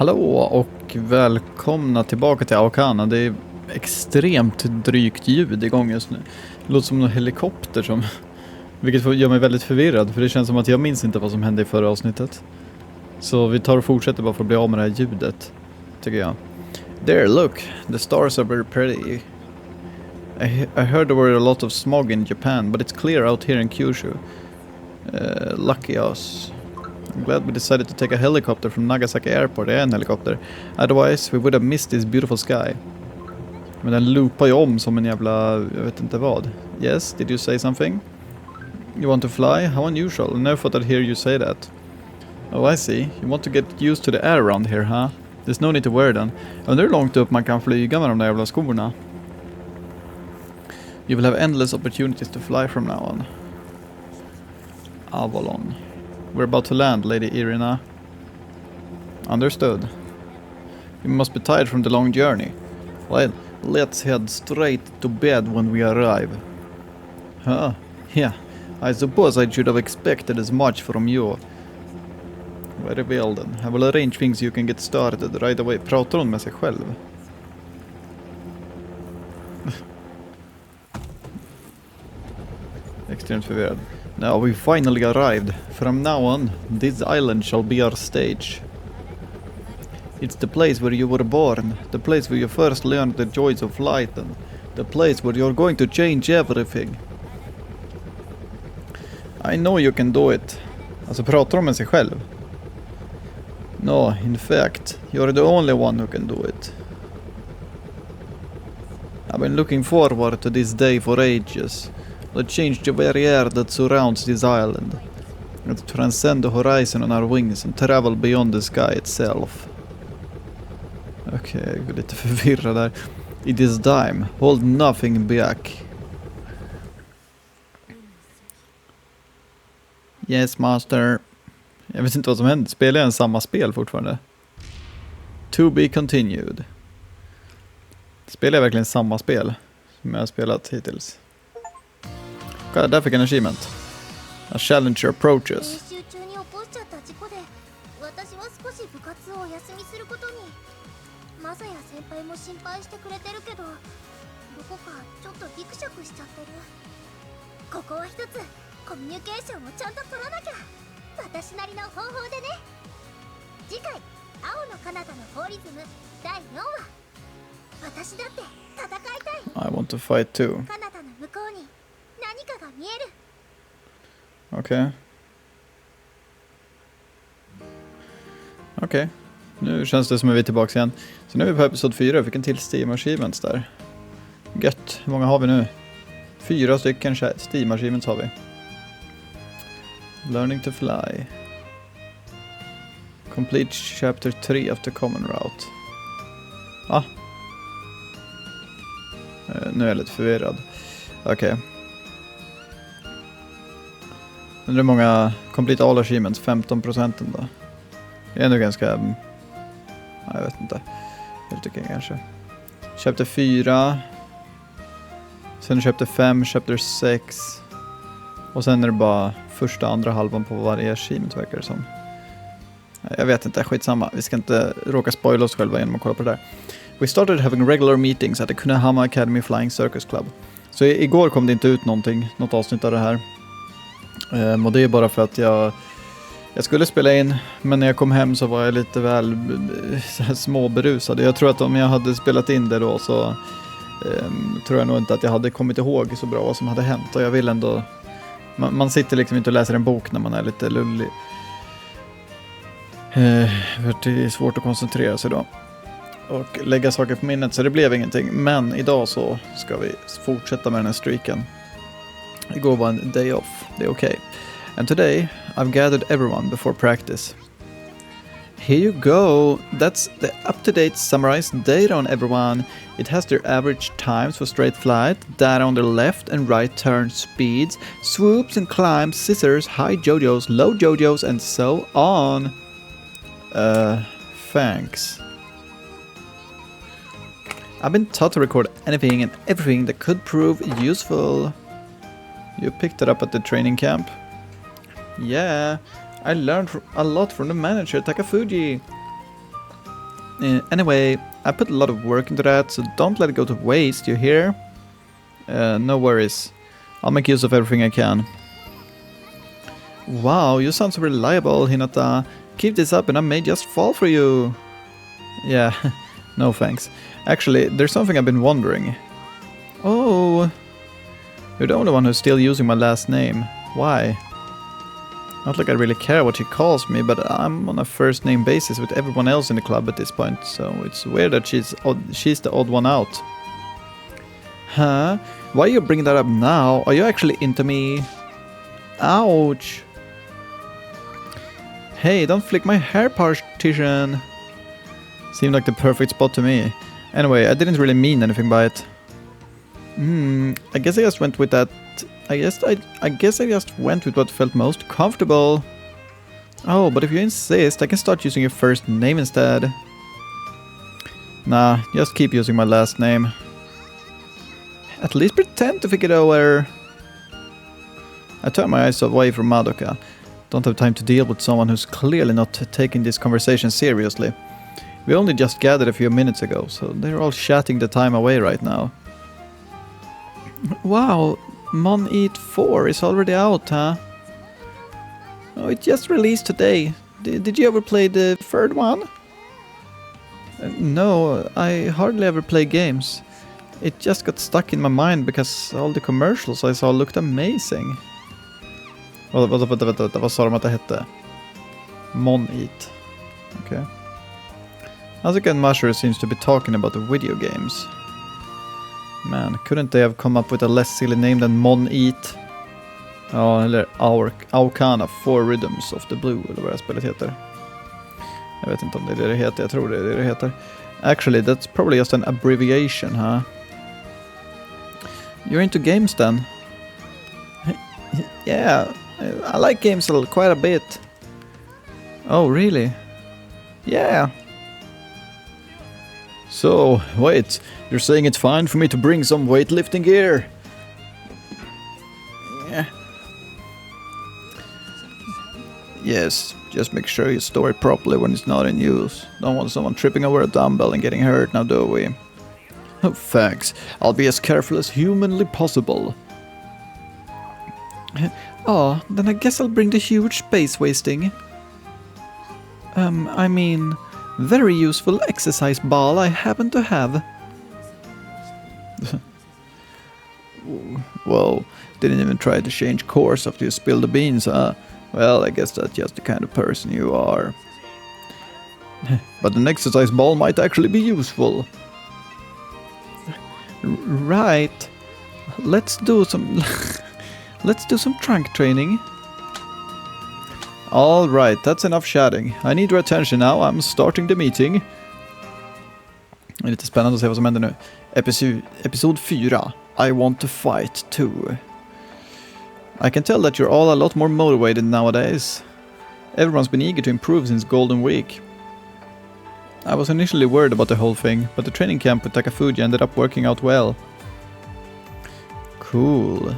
Hallå och välkomna tillbaka till Aokana. Det är extremt drygt ljud igång just nu. Det låter som en helikopter som... Vilket gör mig väldigt förvirrad, för det känns som att jag minns inte vad som hände i förra avsnittet. Så vi tar och fortsätter bara för att bli av med det här ljudet, tycker jag. There, look! The stars are very pretty. I heard there were a lot of smog in Japan, but it's clear out here in Kyushu. Lucky us. I'm glad we decided to take a helicopter from Nagasaki Airport. Det är en helikopter. Otherwise, we would have missed this beautiful sky. Men den loopar ju om som en jävla... Jag vet inte vad. Yes, did you say something? You want to fly? How unusual. I never thought I'd hear you say that. Oh, I see. You want to get used to the air around here, huh? There's no need to wear them. Jag undrar hur långt upp man kan flyga med de där jävla skorna. You will have endless opportunities to fly from now on. Avalon. We're about to land, Lady Irina. Understood. You must be tired from the long journey. Well, let's head straight to bed when we arrive. Huh? Yeah. I suppose I should have expected as much from you. Very well then. I will arrange things so you can get started right away. Pratar hon med sig själv? Extremt förvirrad. Now we finally arrived. From now on, this island shall be our stage. It's the place where you were born, the place where you first learned the joys of flight, and the place where you're going to change everything. I know you can do it. Alltså pratar de med sig själv? No, in fact, you're the only one who can do it. I've been looking forward to this day for ages. To change the very air that surrounds this island. And to transcend the horizon on our wings and travel beyond the sky itself. Okej, jag är lite förvirrad där. It is time. Hold nothing back. Yes, master. Jag vet inte vad som händer. Spelar jag en samma spel fortfarande? To be continued. Spelar jag verkligen samma spel som jag har spelat hittills? Kolla, där fick jag en achievement. A challenger approaches. I want to fight too. Okej. Nu känns det som att vi är tillbaka igen. Så nu är vi på episod 4. Jag fick en till Steam Achievements där. Gött. Hur många har vi nu? 4 stycken Steam Achievements har vi. Learning to fly. Complete chapter 3 of the common route. Nu är jag lite förvirrad. Okej. Men det är många complete all achievements, 15% då. Det är ändå ganska... jag vet inte. Helt okej kanske. Chapter 4. Sen chapter 5, chapter 6. Och sen är det bara första andra halvan på varje achievement verkar det som. Jag vet inte, skitsamma. Vi ska inte råka spoila oss själva genom att kolla på det där. We started having regular meetings at the Kunahama Academy Flying Circus Club. Så igår kom det inte ut något avsnitt av det här. Och det är bara för att jag skulle spela in, men när jag kom hem så var jag lite väl småberusad. Jag tror att om jag hade spelat in det då så tror jag nog inte att jag hade kommit ihåg så bra vad som hade hänt. Och jag vill ändå... Man sitter liksom inte och läser en bok när man är lite lullig. För det är svårt att koncentrera sig då. Och lägga saker på minnet, så det blev ingenting. Men idag så ska vi fortsätta med den här streaken. Igår var en day off, det är okej. And today I've gathered everyone before practice. Here you go. That's the up-to-date summarized data on everyone. It has their average times for straight flight, data on their left and right turn speeds, swoops and climbs, scissors, high jojos, low jojos, and so on. Thanks. I've been taught to record anything and everything that could prove useful. You picked it up at the training camp? Yeah, I learned a lot from the manager, Takafuji. Anyway, I put a lot of work into that, so don't let it go to waste, you hear? No worries. I'll make use of everything I can. Wow, you sound so reliable, Hinata. Keep this up and I may just fall for you. Yeah, no thanks. Actually, there's something I've been wondering. Oh, you're the only one who's still using my last name. Why? Not like I really care what she calls me, but I'm on a first name basis with everyone else in the club at this point, so it's weird that she's the odd one out. Huh? Why are you bringing that up now? Are you actually into me? Ouch! Hey, don't flick my hair partition! Seemed like the perfect spot to me. Anyway, I didn't really mean anything by it. I guess I just went with that. I guess I just went with what felt most comfortable. Oh, but if you insist, I can start using your first name instead. Nah, just keep using my last name. At least pretend to think it over. I turn my eyes away from Madoka. Don't have time to deal with someone who's clearly not taking this conversation seriously. We only just gathered a few minutes ago, so they're all chatting the time away right now. Wow, Mon Eat 4 is already out, huh? Oh, it just released today. Did you ever play the third one? No, I hardly ever play games. It just got stuck in my mind because all the commercials I saw looked amazing. Vad sa de att det hette? Mon Eat. Okay. Asuka and Masher seems to be talking about the video games. Man, couldn't they have come up with a less silly name than Mon Eat? Ja, eller Aokana 4 Rhythms of the Blue, eller vad det spelet heter. Jag vet inte om det är det heter, jag tror det är det heter. Actually, that's probably just an abbreviation, huh? You're into games then? Yeah, I like games quite a bit. Oh, really? Yeah. So, wait, you're saying it's fine for me to bring some weightlifting gear? Yeah. Yes, just make sure you store it properly when it's not in use. Don't want someone tripping over a dumbbell and getting hurt, now do we? Oh, thanks. I'll be as careful as humanly possible. Oh, then I guess I'll bring the huge space wasting. I mean, very useful exercise ball I happen to have. Whoa, didn't even try to change course after you spilled the beans, huh? Well, I guess that's just the kind of person you are. But an exercise ball might actually be useful. Right. Let's do some trunk training. All right, that's enough chatting. I need your attention now. I'm starting the meeting. Det är lite spännande att se vad som händer nu. Episod 4. I want to fight too. I can tell that you're all a lot more motivated nowadays. Everyone's been eager to improve since Golden Week. I was initially worried about the whole thing, but the training camp with Takafuji ended up working out well. Cool.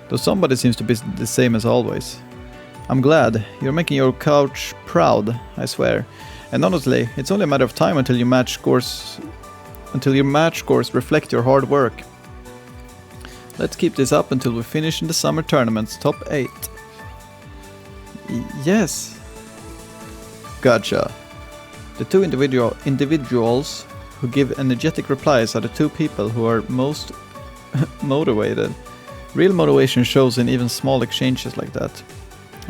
Though somebody seems to be the same as always. I'm glad. You're making your couch proud, I swear. And honestly, it's only a matter of time until your match scores reflect your hard work. Let's keep this up until we finish in the summer tournament's top 8. Yes. Gotcha. The two individuals who give energetic replies are the two people who are most motivated. Real motivation shows in even small exchanges like that.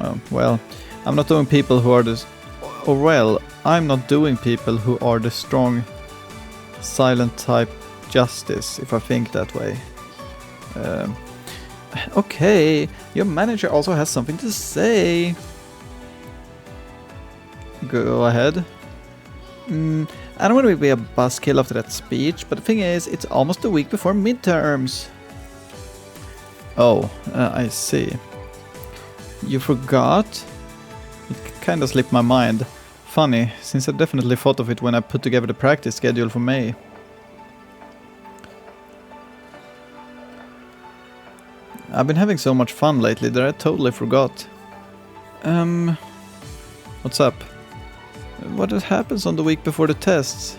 Oh, well, I'm not doing people who are I'm not doing people who are the strong, silent type justice, if I think that way. Okay, your manager also has something to say. Go ahead. I don't want to be a buzzkill after that speech, but the thing is, it's almost a week before midterms. Oh, I see. You forgot? It kinda slipped my mind. Funny, since I definitely thought of it when I put together the practice schedule for May. I've been having so much fun lately that I totally forgot. What's up? What happens on the week before the tests?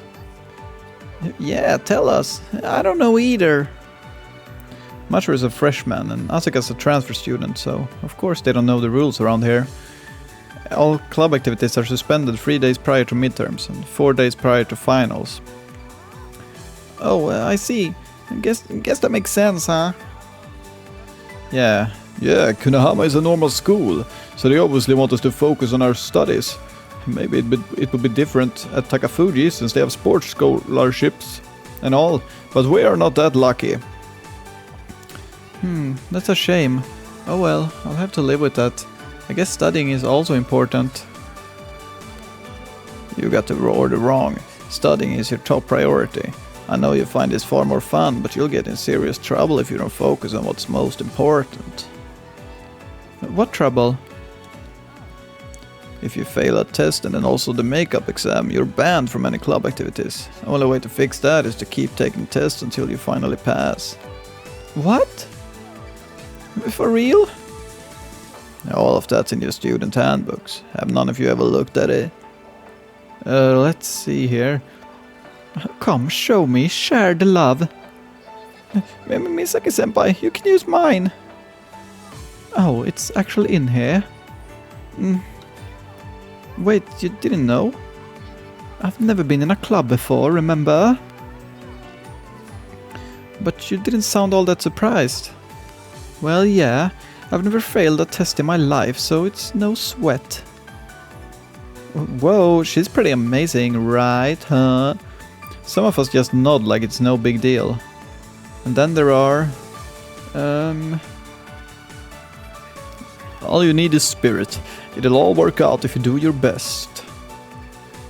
Yeah, tell us. I don't know either. Macher is a freshman and Asuka's a transfer student, so of course they don't know the rules around here. All club activities are suspended 3 days prior to midterms and 4 days prior to finals. Oh, I see. Guess that makes sense, huh? Yeah, Kunohama is a normal school, so they obviously want us to focus on our studies. Maybe it would be different at Takafuji since they have sports scholarships and all, but we are not that lucky. That's a shame. Oh well, I'll have to live with that. I guess studying is also important. You got the order wrong. Studying is your top priority. I know you find this far more fun, but you'll get in serious trouble if you don't focus on what's most important. What trouble? If you fail a test and then also the makeup exam, you're banned from any club activities. The only way to fix that is to keep taking tests until you finally pass. What? For real? All of that's in your student handbooks. Have none of you ever looked at it? Let's see here. Come, show me. Share the love. Misaki-senpai, you can use mine. Oh, it's actually in here. Wait, you didn't know? I've never been in a club before, remember? But you didn't sound all that surprised. Well, yeah, I've never failed a test in my life, so it's no sweat. Whoa, she's pretty amazing, right, huh? Some of us just nod like it's no big deal. And then there are... all you need is spirit. It'll all work out if you do your best.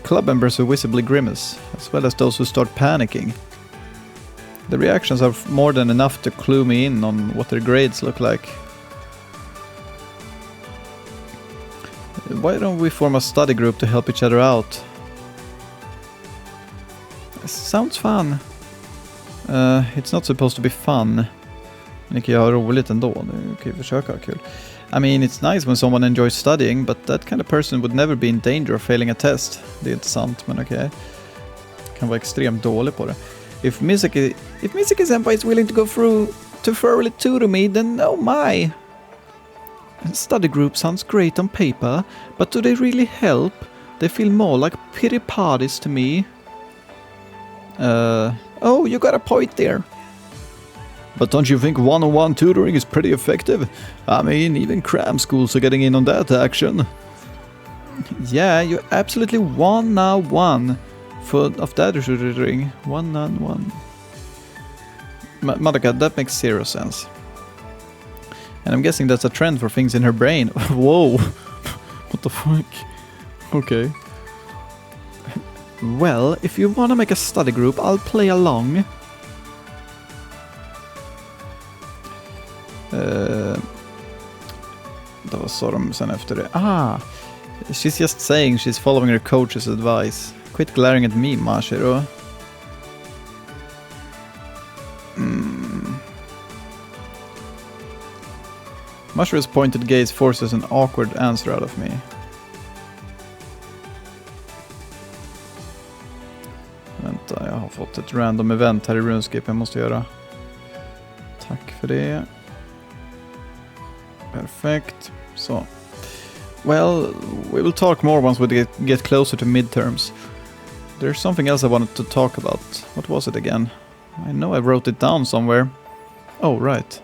Club members who visibly grimace, as well as those who start panicking. The reactions are more than enough to clue me in on what their grades look like. Why don't we form a study group to help each other out? Sounds fun. It's not supposed to be fun. Ni kan göra roligt ändå. Du kan ju försöka ha kul. I mean, it's nice when someone enjoys studying, but that kind of person would never be in danger of failing a test. Det är inte sant, men okej. Kan vara extremt dålig på det. If Misaki-senpai is willing to go through to thoroughly tutor me, then oh my! Study group sounds great on paper, but do they really help? They feel more like pity parties to me. Oh, you got a point there. But don't you think one-on-one tutoring is pretty effective? I mean, even cram schools are getting in on that action. Yeah, you're absolutely one-on-one of that tutoring. One-on-one. Madoka, that makes zero sense. And I'm guessing that's a trend for things in her brain. Whoa! What the fuck? Okay. Well, if you wanna make a study group, I'll play along. Vad sa de sen efter det? She's just saying she's following her coach's advice. Quit glaring at me, Mashiro. Mashiro's pointed gaze forces an awkward answer out of me. Vänta, jag har fått ett random event här i RuneScape jag måste göra. Tack för det. Perfect. So, well, we will talk more once we get closer to midterms. There's something else I wanted to talk about. What was it again? I know I wrote it down somewhere. Oh, right.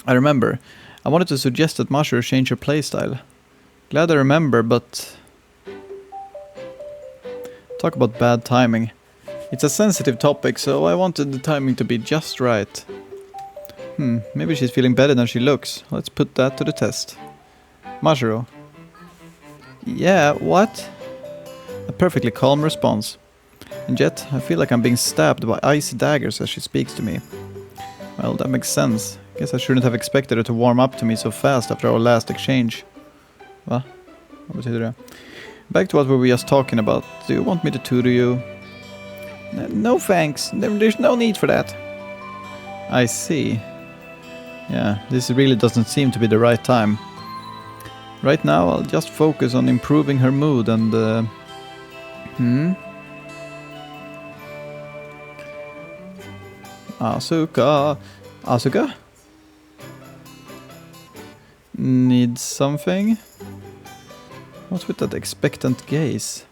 I remember. I wanted to suggest that Mashiro change her playstyle. Glad I remember, but... Talk about bad timing. It's a sensitive topic, so I wanted the timing to be just right. Maybe she's feeling better than she looks. Let's put that to the test. Mashiro. Yeah, what? A perfectly calm response. And yet, I feel like I'm being stabbed by icy daggers as she speaks to me. Well, that makes sense. Guess I shouldn't have expected her to warm up to me so fast after our last exchange. Va? Vad betyder det? Back to what we were just talking about. Do you want me to tutor you? No thanks. There's no need for that. I see. Yeah, this really doesn't seem to be the right time. Right now, I'll just focus on improving her mood and Asuka. Asuka? Needs something? What's with that expectant gaze?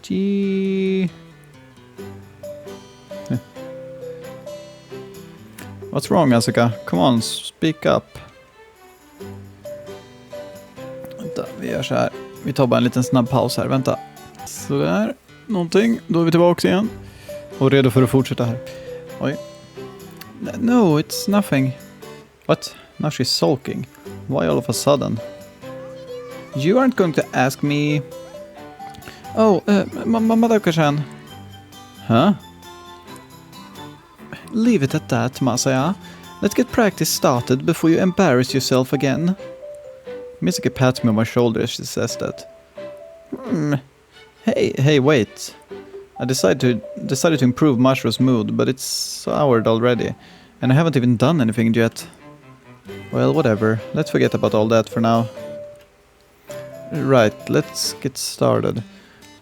Gee. What's wrong, Asuka? Come on, speak up. Vänta, vi gör så här. Vi tar bara en liten snabb paus här, vänta. Sådär, någonting. Då är vi tillbaka igen. Och redo för att fortsätta här. Oj. No, it's nothing. What? Now she's sulking. Why all of a sudden? You aren't going to ask me... Oh, Madoka-chan. Huh? Leave it at that, Masaya. Let's get practice started before you embarrass yourself again. Misaki pats me on my shoulder as she says that. Hey, wait. I decided to improve Mashuro's mood, but it's soured already, and I haven't even done anything yet. Well, whatever. Let's forget about all that for now. Right, let's get started.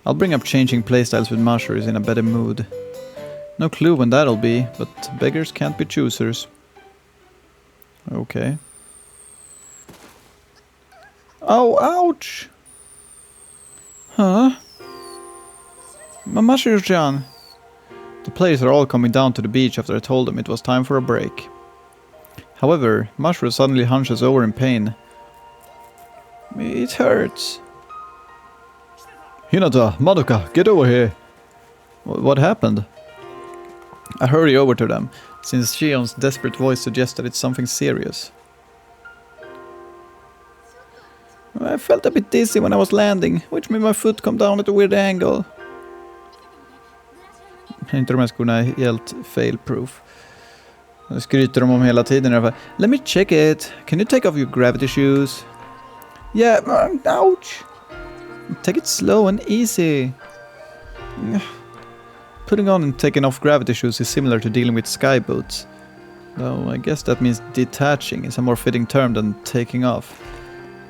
I'll bring up changing playstyles with Mashuro is in a better mood. No clue when that'll be, but beggars can't be choosers. Okay. Oh, ouch! Huh? Mashiro-chan! The players are all coming down to the beach after I told them it was time for a break. However, Mashiro suddenly hunches over in pain. It hurts. Hinata, Madoka, get over here! What happened? I hurry over to them, since Shion's desperate voice suggests that it's something serious. I felt a bit dizzy when I was landing, which made my foot come down at a weird angle. Inte de här skorna är helt fail-proof. Det skryter de om hela tiden i alla fall. Let me check it. Can you take off your gravity shoes? Yeah, ouch! Take it slow and easy. Putting on and taking off gravity shoes is similar to dealing with sky boots. Though I guess that means detaching is a more fitting term than taking off.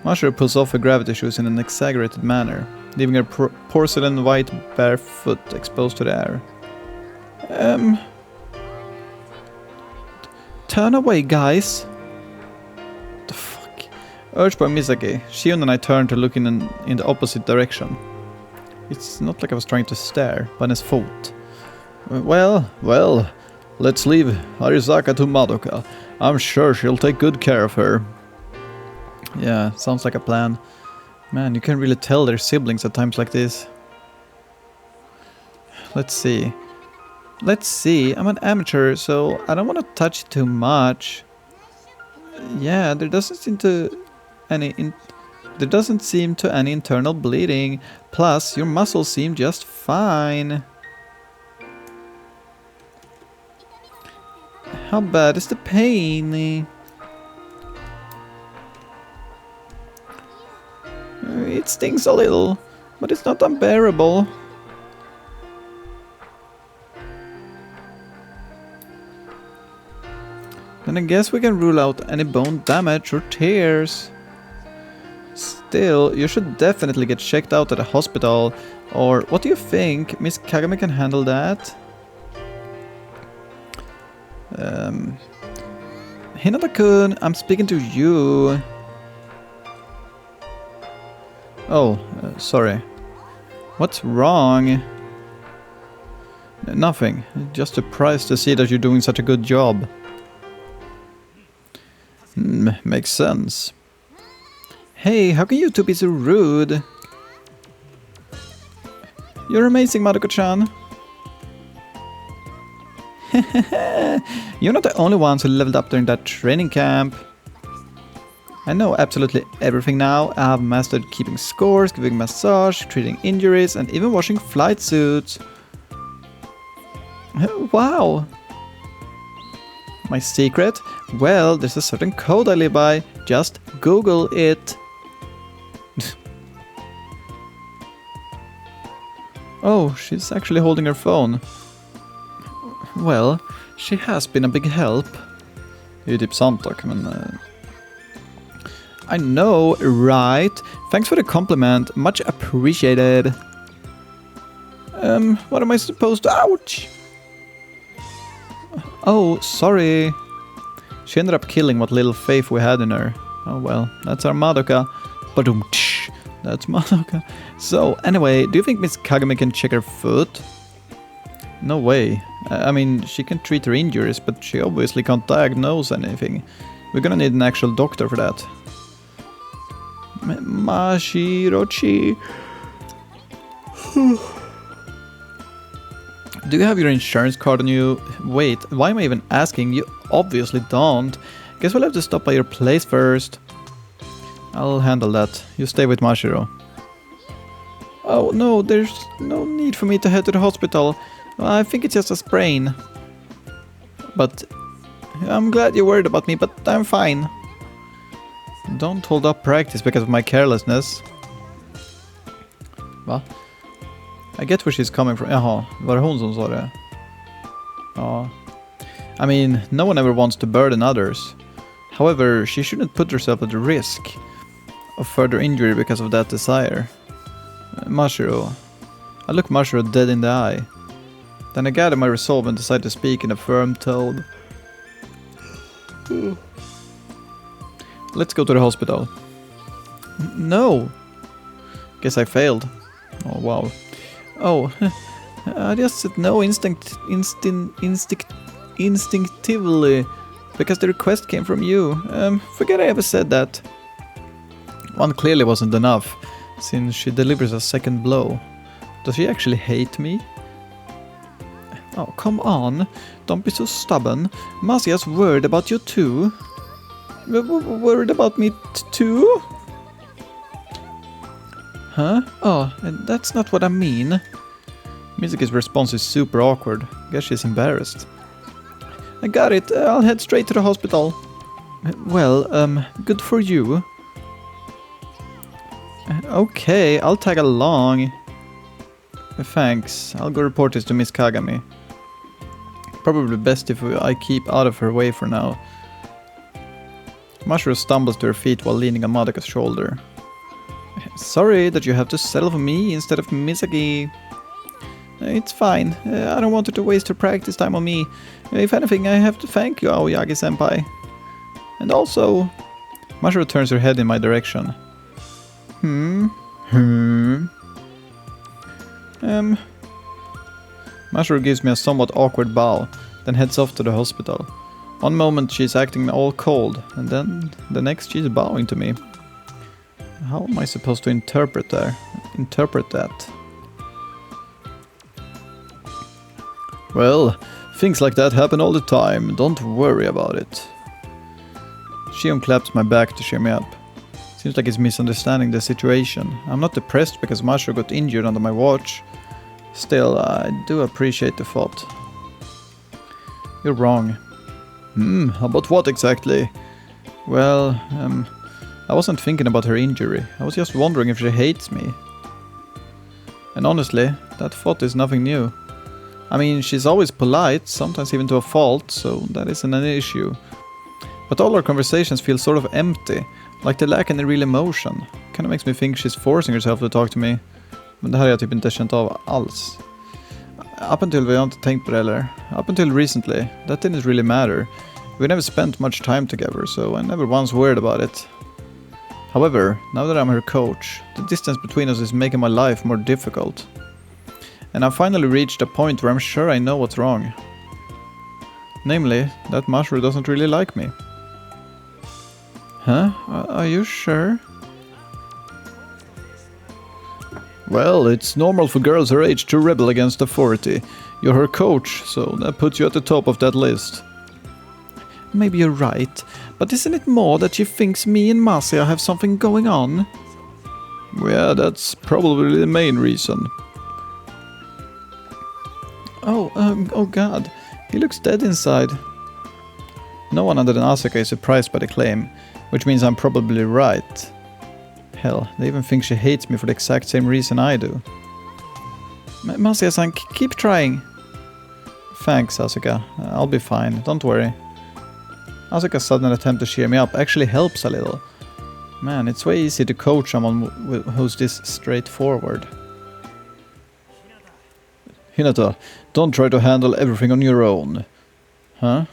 Mashiro pulls off her gravity shoes in an exaggerated manner, leaving her porcelain white bare foot exposed to the air. Turn away, guys! What the fuck? Urged by Misaki, Shion and I turned to look in the opposite direction. It's not like I was trying to stare, but his fault. Well, let's leave Arisaka to Madoka. I'm sure she'll take good care of her. Yeah, sounds like a plan. Man, you can really tell they're siblings at times like this. Let's see. I'm an amateur, so I don't want to touch it too much. Yeah, there doesn't seem to any internal bleeding. Plus, your muscles seem just fine. How bad is the pain? It stings a little, but it's not unbearable. Then I guess we can rule out any bone damage or tears. Still, you should definitely get checked out at a hospital. Or what do you think? Miss Kagami can handle that? Hinata-kun, I'm speaking to you. Oh, sorry. What's wrong? Nothing. Just surprised to see that you're doing such a good job. Makes sense. Hey, how can you two be so rude? You're amazing, Madoka-chan. You're not the only ones who leveled up during that training camp. I know absolutely everything now. I have mastered keeping scores, giving massage, treating injuries, and even washing flight suits. Wow! My secret? Well, there's a certain code I live by. Just Google it. Oh, she's actually holding her phone. Well, she has been a big help. Det är ju typ sant dock, men... I know, right? Thanks for the compliment. Much appreciated. What am I supposed to... Ouch! Oh, sorry. She ended up killing what little faith we had in her. Oh well, that's our Madoka. Badum tsh. That's Madoka. So, anyway, do you think Miss Kagami can check her foot? No way. I mean, she can treat her injuries, but she obviously can't diagnose anything. We're gonna need an actual doctor for that. Mashirochi. Do you have your insurance card on you? Wait, why am I even asking? You obviously don't. Guess we'll have to stop by your place first. I'll handle that. You stay with Mashiro. Oh no, there's no need for me to head to the hospital. I think it's just a sprain. But I'm glad you're worried about me, but I'm fine. Don't hold up practice because of my carelessness. Va? I get where she's coming from. Jaha, var det hon som sa det? Ja. I mean, no one ever wants to burden others. However, she shouldn't put herself at risk of further injury because of that desire. Mashiro. I look Mashiro dead in the eye. Then I gather my resolve and decide to speak in a firm tone. Let's go to the hospital. No! Guess I failed. Oh wow. Oh, I just said no instinctively because the request came from you. Forget I ever said that. One clearly wasn't enough, since she delivers a second blow. Does she actually hate me? Oh, come on. Don't be so stubborn. Masia's worried about you too. Worried about me too? Huh? Oh, that's not what I mean. Mizuki's response is super awkward. Guess she's embarrassed. I got it. I'll head straight to the hospital. Well, good for you. Okay, I'll tag along. Thanks. I'll go report this to Miss Kagami. Probably best if I keep out of her way for now. Mashiro stumbles to her feet while leaning on Madoka's shoulder. Sorry that you have to settle for me instead of Misaki. It's fine. I don't want her to waste her practice time on me. If anything, I have to thank you, Aoyagi-senpai. And also... Mashiro turns her head in my direction. Mashiro gives me a somewhat awkward bow, then heads off to the hospital. One moment she's acting all cold, and then the next she's bowing to me. How am I supposed to interpret that? Well, things like that happen all the time. Don't worry about it. Shion claps my back to cheer me up. Seems like he's misunderstanding the situation. I'm not depressed because Mashiro got injured under my watch. Still, I do appreciate the thought. You're wrong. About what exactly? Well, I wasn't thinking about her injury. I was just wondering if she hates me. And honestly, that thought is nothing new. I mean, she's always polite, sometimes even to a fault, so that isn't an issue. But all our conversations feel sort of empty, like they lack any real emotion. Kinda makes me think she's forcing herself to talk to me. Men det här har jag typ inte känt av alls. Up until vi har inte tänkt på det heller. Up until recently, that didn't really matter. We never spent much time together, so I never once worried about it. However, now that I'm her coach, the distance between us is making my life more difficult. And I've finally reached a point where I'm sure I know what's wrong. Namely, that Mashiro doesn't really like me. Huh? Are you sure? Well, it's normal for girls her age to rebel against authority. You're her coach, so that puts you at the top of that list. Maybe you're right, but isn't it more that she thinks me and Masia have something going on? Yeah, that's probably the main reason. Oh god, he looks dead inside. No one other than Asuka is surprised by the claim, which means I'm probably right. Hell, they even think she hates me for the exact same reason I do. Masia-san, keep trying. Thanks, Asuka. I'll be fine, don't worry. Asuka's sudden attempt to cheer me up actually helps a little. Man, it's way easier to coach someone who's this straightforward. Hinata, don't try to handle everything on your own. Huh?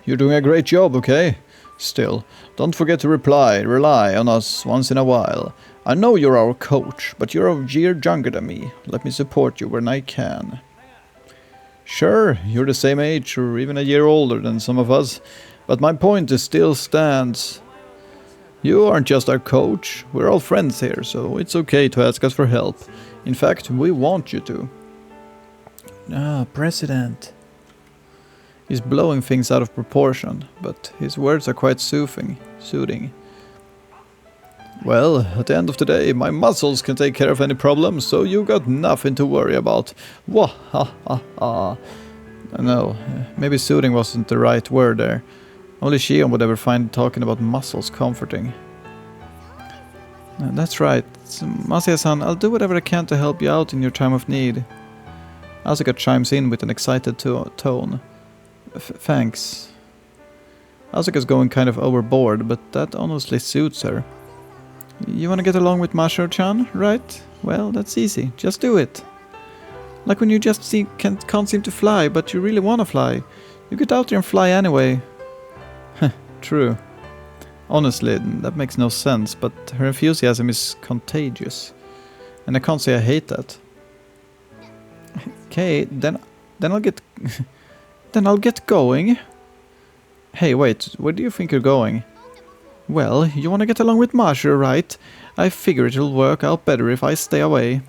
You're doing a great job, okay? Still, don't forget to rely on us once in a while. I know you're our coach, but you're a year younger than me. Let me support you when I can. Sure, you're the same age or even a year older than some of us, but my point still stands. You aren't just our coach, we're all friends here, so it's okay to ask us for help. In fact, we want you to. President. He's blowing things out of proportion, but his words are quite soothing. Well, at the end of the day, my muscles can take care of any problem, so you got nothing to worry about. Wah-ha-ha-ha. No, maybe soothing wasn't the right word there. Only Shion would ever find talking about muscles comforting. That's right. Masuya-san, I'll do whatever I can to help you out in your time of need. Asuka chimes in with an excited tone. Thanks. Asuka's going kind of overboard, but that honestly suits her. You wanna get along with Masho-chan, right? Well, that's easy. Just do it. Like when you just can't seem to fly, but you really wanna fly. You get out there and fly anyway. True. Honestly, that makes no sense, but her enthusiasm is contagious. And I can't say I hate that. Okay, then I'll get... then I'll get going. Hey, wait, where do you think you're going? Well, you wanna get along with Masho, right? I figure it'll work out better if I stay away.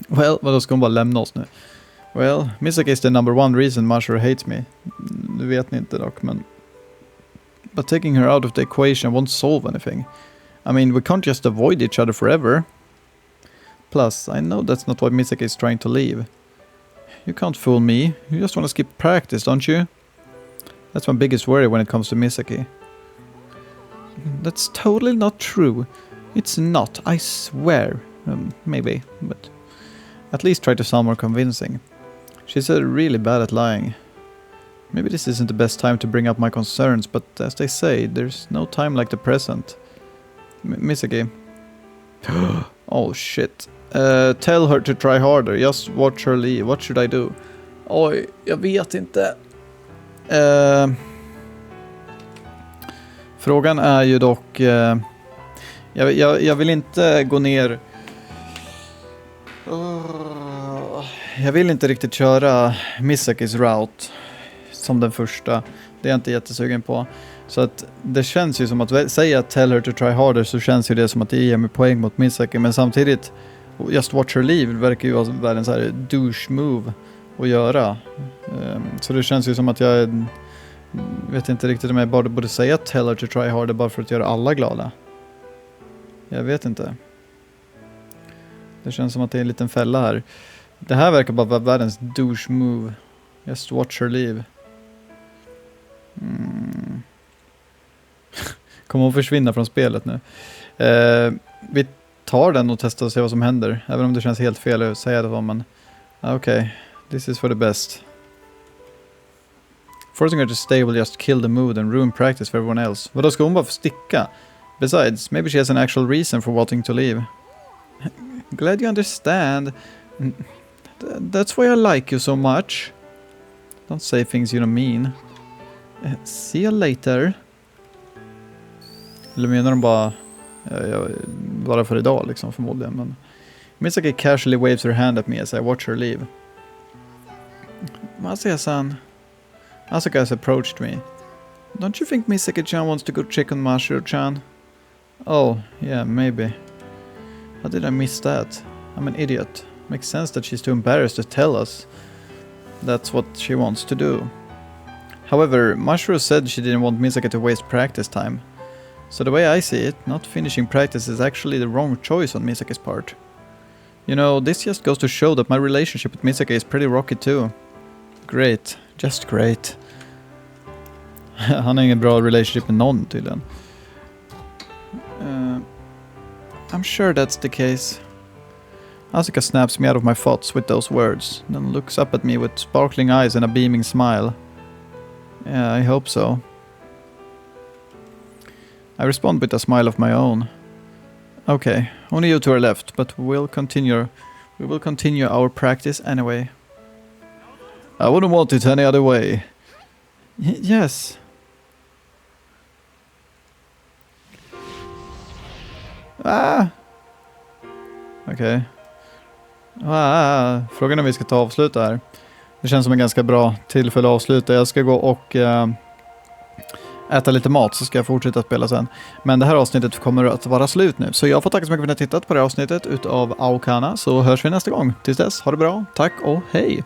Well, vadå, ska hon bara lämna oss nu? Well, Misaki is the #1 reason Masho hates me. Det vet ni inte dock, men... But taking her out of the equation won't solve anything. I mean, we can't just avoid each other forever. Plus, I know that's not why Misaki is trying to leave. You can't fool me. You just want to skip practice, don't you? That's my biggest worry when it comes to Misaki. That's totally not true. It's not, I swear. Maybe, but at least try to sound more convincing. She's really bad at lying. Maybe this isn't the best time to bring up my concerns, but as they say, there's no time like the present. Misaki. Oh shit. Tell her to try harder, just watch her leave. What should I do? Oj, jag vet inte. Frågan är ju dock... Jag vill inte gå ner... Jag vill inte riktigt köra Misakis route som den första. Det är jag inte jättesugen på. Så att det känns ju som att säga tell her to try harder, så känns ju det som att det ger mig poäng mot Misaki. Men samtidigt, just watch her leave verkar ju vara världens här douche move att göra. Så det känns ju som att jag vet inte riktigt om jag bara borde säga tell her to try harder bara för att göra alla glada. Jag vet inte. Det känns som att det är en liten fälla här. Det här verkar bara vara världens douche move. Just watch her leave. Kommer hon försvinna från spelet nu? Vi tar den och testar och ser vad som händer. Även om det känns helt fel att säga det var, men okej. This is for the best. Forcing her to stay will just kill the mood and ruin practice for everyone else. Vadå, ska hon bara sticka? Besides, maybe she has an actual reason for wanting to leave. Glad you understand. That's why I like you so much. Don't say things you don't mean. See you later. Eller menar de bara för idag liksom, förmodligen. Men Misaki casually waves her hand at me as I watch her leave. Masuya-san. Asuka has approached me. Don't you think Misaki-chan wants to go check on Masho-chan? Oh, yeah, maybe. How did I miss that? I'm an idiot. Makes sense that she's too embarrassed to tell us. That's what she wants to do. However, Masho said she didn't want Misaki to waste practice time. So the way I see it, not finishing practice is actually the wrong choice on Misaki's part. You know, this just goes to show that my relationship with Misaki is pretty rocky too. Great. Just great. Han har ingen bra relationship med någon tydligen. I'm sure that's the case. Asuka snaps me out of my thoughts with those words, then looks up at me with sparkling eyes and a beaming smile. Yeah, I hope so. I respond with a smile of my own. Okay, only you two are left, but we will continue our practice anyway. I wouldn't want it any other way. Yes. Okej. Okay. Frågan är om vi ska ta avsluta här. Det känns som en ganska bra tillfälle att avsluta. Jag ska gå och äta lite mat, så ska jag fortsätta spela sen. Men det här avsnittet kommer att vara slut nu. Så jag får tacka så mycket för att ni har tittat på det här avsnittet utav Aokana. Så hörs vi nästa gång. Tills dess, ha det bra. Tack och hej!